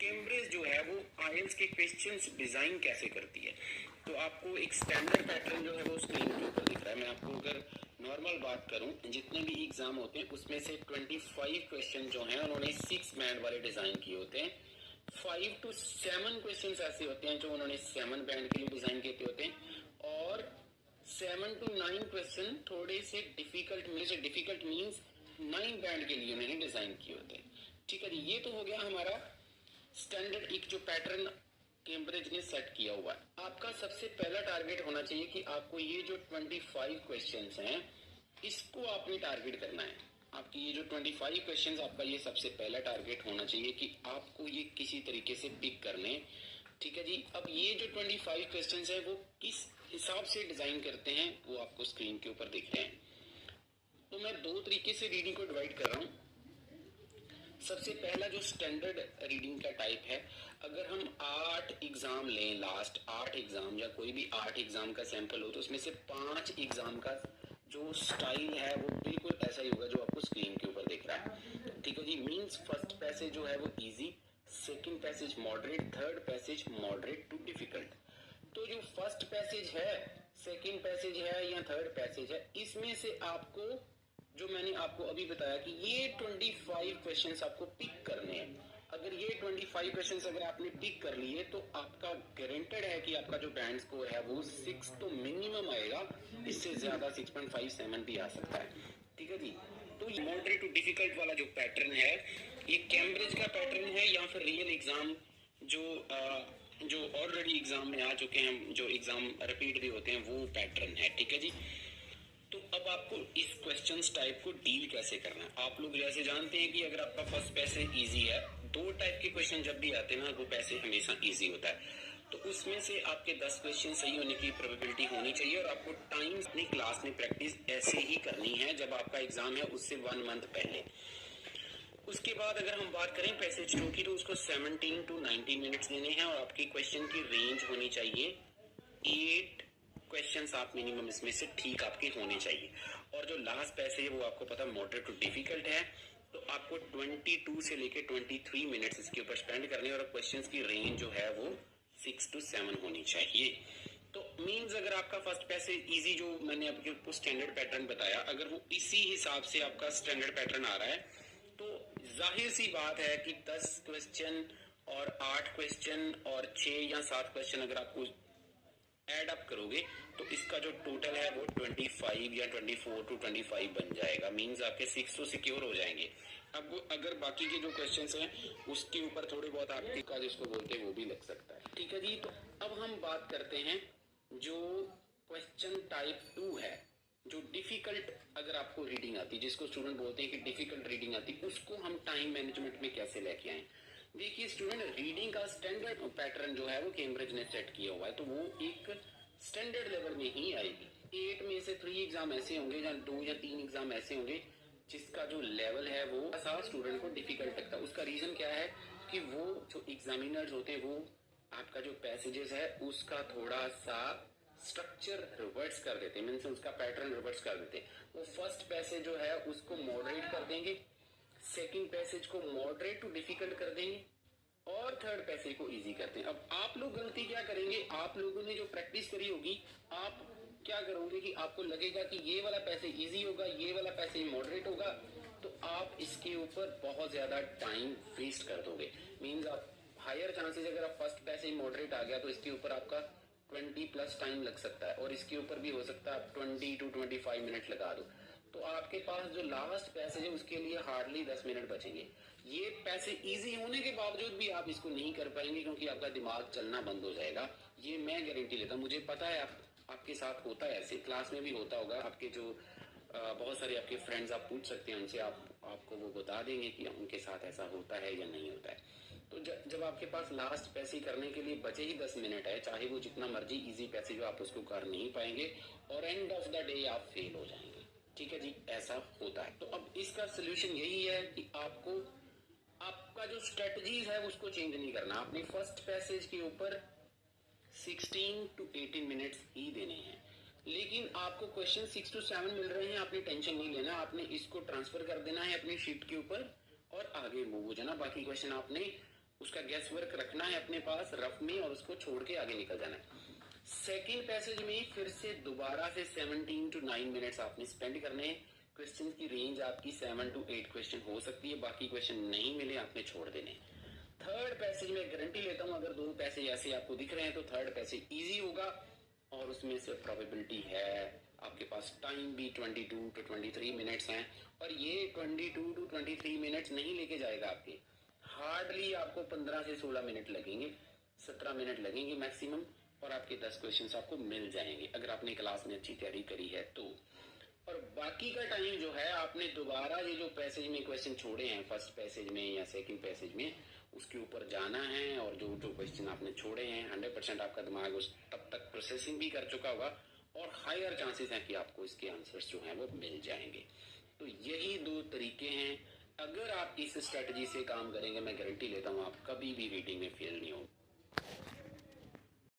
Cambridge जो है वो आईएलटीएस के क्वेश्चंस डिजाइन कैसे करती है। तो आपको एक स्टैंडर्ड पैटर्न जो है वो स्क्रीन के ऊपर दिख रहा है। मैं आपको अगर नॉर्मल बात करूं, जितने भी एग्जाम होते हैं उसमें से 25 क्वेश्चन जो हैं उन्होंने 6 बैंड वाले डिजाइन किए होते हैं। 5 to 7 क्वेश्चन ऐसे होते हैं जो उन्होंने 7 बैंड के लिए डिजाइन किए होते हैं, और 7 to 9 क्वेश्चन थोड़े से डिफिकल्ट मीन्स 9 बैंड के लिए उन्होंने डिजाइन किए होते हैं। ठीक है जी, ये तो हो गया हमारा स्टैंडर्ड एक जो पैटर्न कैम्ब्रिज ने सेट किया हुआ है। आपका सबसे पहला टारगेट होना चाहिए कि आपको ये जो 25 क्वेश्चंस हैं इसको आपने टारगेट करना है। आपकी ये जो 25 क्वेश्चंस, आपका ये सबसे पहला टारगेट होना चाहिए कि आपको ये किसी तरीके से पिक करने। ठीक है जी, अब ये जो 25 क्वेश्चंस हैं वो किस हिसाब से डिजाइन करते हैं वो आपको स्क्रीन के ऊपर दिख रहे हैं। तो मैं दो तरीके से रीडिंग को डिवाइड कर रहा हूँ। सबसे पहला जो स्टैंडर्ड रीडिंग का टाइप है, अगर हम 8 एग्जाम लें, लास्ट 8 एग्जाम या कोई भी 8 एग्जाम का सैंपल हो, तो उसमें से 5 एग्जाम का जो स्टाइल है वो बिल्कुल ऐसा ही होगा जो आपको स्क्रीन के ऊपर दिख रहा है। ठीक है जी, मींस फर्स्ट पैसेज जो है वो easy, second passage moderate, third passage moderate to difficult. तो जो फर्स्ट पैसेज है, सेकंड पैसेज है या थर्ड पैसेज है, इसमें से आपको जो मैंने आपको अभी बताया कि ये 25 क्वेश्चंस आपको पिक करने हैं। अगर ये 25 क्वेश्चंस अगर आपने पिक कर लिए तो आपका गारंटेड है कि आपका जो बैंड स्कोर है वो 6 तो मिनिमम आएगा, इससे ज्यादा 6.5 7 भी आ सकता है। ठीक है जी, तो मॉडरेट टू डिफिकल्ट वाला जो पैटर्न है ये कैम्ब्रिज का पैटर्न है या फिर रियल एग्जाम जो ऑलरेडी एग्जाम में आ चुके हैं, जो एग्जाम रिपीट भी होते हैं, वो पैटर्न है। ठीक है जी, तो अब आपको इस क्वेश्चंस टाइप को डील कैसे करना है। आप लोग जैसे जानते हैं कि अगर आपका फर्स्ट पैसेज इजी है, दो टाइप के क्वेश्चन जब भी आते हैं ना वो पैसेज हमेशा इजी होता है, तो उसमें से आपके 10 क्वेश्चन सही होने की प्रोबेबिलिटी होनी चाहिए। और आपको टाइम अपनी क्लास में प्रैक्टिस ऐसे ही करनी है जब आपका एग्जाम है उससे 1 मंथ पहले। उसके बाद अगर हम बात करें पैसेज 2 की, तो उसको 17 to 19 मिनट्स देने हैं और आपकी क्वेश्चन की रेंज होनी चाहिए 8 क्वेश्चंस आप मिनिमम इसमें से ठीक आपके होने चाहिए। और जो लास्ट पैसेज है वो आपको पता मॉडरेट टू डिफिकल्ट है, तो आपको 22 से लेके 23 मिनट्स इसके ऊपर स्पेंड करने और क्वेश्चंस की रेंज जो है वो 6 to 7 होनी चाहिए। तो मींस अगर आपका फर्स्ट पैसेज इजी जो मैंने आपको स्टैंडर्ड पैटर्न बताया, अगर वो इसी हिसाब से आपका स्टैंडर्ड पैटर्न आ रहा है, तो जाहिर सी बात है कि 10 क्वेश्चन और 8 क्वेश्चन और 6 या 7 क्वेश्चन अगर आपको एड अप करोगे तो इसका जो टोटल है वो 25 या 24 to 25 बन जाएगा। मींस आपके 6 तो सिक्योर हो जाएंगे। अब अगर बाकी के जो क्वेश्चंस हैं उसके ऊपर थोड़े बहुत आपके का जिसको बोलते हैं वो भी लग सकता है। ठीक है जी, तो अब हम बात करते हैं जो क्वेश्चन टाइप 2 है, जो डिफिकल्ट अगर आपको रीडिंग आती है, जिसको स्टूडेंट बोलते हैं कि डिफिकल्ट रीडिंग आती है, उसको हम टाइम मैनेजमेंट में कैसे लेके आए। देखिए स्टूडेंट, रीडिंग का स्टैंडर्ड पैटर्न जो है वो कैम्ब्रिज ने सेट किया हुआ है, तो वो एक स्टैंडर्ड लेवल में ही आएगी। 8 में से 3 एग्जाम ऐसे होंगे या 2 या 3 एग्जाम ऐसे होंगे जिसका जो लेवल है वो ऐसा स्टूडेंट को डिफिकल्ट लगता है। उसका रीजन क्या है कि वो जो एग्जामिनर्स होते हैं वो आपका जो पैसेजेस है उसका थोड़ा सा स्ट्रक्चर रिवर्स कर देते हैं, मीन्स उसका पैटर्न रिवर्स कर देते हैं। वो फर्स्ट पैसेज जो है उसको मॉडरेट कर देंगे, सेकंड पैसेज को मॉडरेट टू डिफिकल्ट कर देंगे और थर्ड पैसेज को इजी करते हैं। अब आप लोग गलती क्या करेंगे, आप लोगों ने जो प्रैक्टिस करी होगी, आप क्या करोगे कि आपको लगेगा कि ये वाला पैसेज इजी होगा, ये वाला पैसेज मॉडरेट होगा, तो आप इसके ऊपर बहुत ज्यादा टाइम वेस्ट कर दोगे। मीन्स आप हायर चांसेस, अगर आप फर्स्ट पैसेज मॉडरेट आ गया तो इसके ऊपर आपका 20+ टाइम लग सकता है, और इसके ऊपर भी हो सकता है आप 20 to 25 मिनट लगा दो, तो आपके पास जो लास्ट पैसेज है उसके लिए हार्डली 10 मिनट बचेंगे। ये पैसेज इजी होने के बावजूद भी आप इसको नहीं कर पाएंगे क्योंकि आपका दिमाग चलना बंद हो जाएगा। ये मैं गारंटी लेता हूँ, मुझे पता है आपके साथ होता है, ऐसे क्लास में भी होता होगा। आपके जो बहुत सारे आपके फ्रेंड्स, आप पूछ सकते हैं उनसे, आपको वो बता देंगे कि उनके साथ ऐसा होता है या नहीं होता है। तो जब आपके पास लास्ट पैसेज करने के लिए बचे ही 10 मिनट है, चाहे वो जितना मर्जी इजी पैसेज हो, आप उसको कर नहीं पाएंगे और एंड ऑफ द डे आप फेल हो जाएंगे। ठीक है जी, ऐसा होता है। तो अब इसका सोल्यूशन यही है कि आपको आपका जो स्ट्रेटजीज है उसको चेंज नहीं करना। आपने फर्स्ट पैसेज के ऊपर 16 to 18 मिनट्स ही देने हैं, लेकिन आपको क्वेश्चन 6 to 7 मिल रहे हैं, आपने टेंशन नहीं लेना, आपने इसको ट्रांसफर कर देना है अपनी शीट के ऊपर और आगे मूव हो जाना। बाकी क्वेश्चन आपने उसका गैस वर्क रखना है अपने पास रफ में और उसको छोड़ के आगे निकल जाना है। सेकेंड पैसेज में फिर से दोबारा से 17 to 9 मिनट्स आपने स्पेंड करने हैं। क्वेश्चन की रेंज आपकी 7 to 8 क्वेश्चन हो सकती है, बाकी क्वेश्चन नहीं मिले आपने छोड़ देने। थर्ड पैसेज में गारंटी लेता हूं अगर दो पैसेज ऐसे आपको दिख रहे हैं तो थर्ड पैसेज इजी होगा और उसमें से प्रोबेबिलिटी है आपके पास टाइम भी 22 to 23 मिनट्स हैं और ये 22 to 23 मिनट्स नहीं लेके जाएगा आपके, हार्डली आपको 15 से 16 मिनट लगेंगे, 17 मिनट लगेंगे मैक्सिमम और आपके 10 क्वेश्चंस आपको मिल जाएंगे अगर आपने क्लास में अच्छी तैयारी करी है तो। और बाकी का टाइम जो है आपने दोबारा ये जो पैसेज में क्वेश्चन छोड़े हैं फर्स्ट पैसेज में या सेकंड पैसेज में उसके ऊपर जाना है और जो जो क्वेश्चन आपने छोड़े हैं 100% आपका दिमाग उस तब तक प्रोसेसिंग भी कर चुका होगा और हायर चांसेस हैं कि आपको इसके आंसर्स जो हैं वो मिल जाएंगे। तो यही दो तरीके हैं, अगर आप इस स्ट्रेटजी से काम करेंगे मैं गारंटी लेता हूँ आप कभी भी रीडिंग में फेल नहीं होंगे।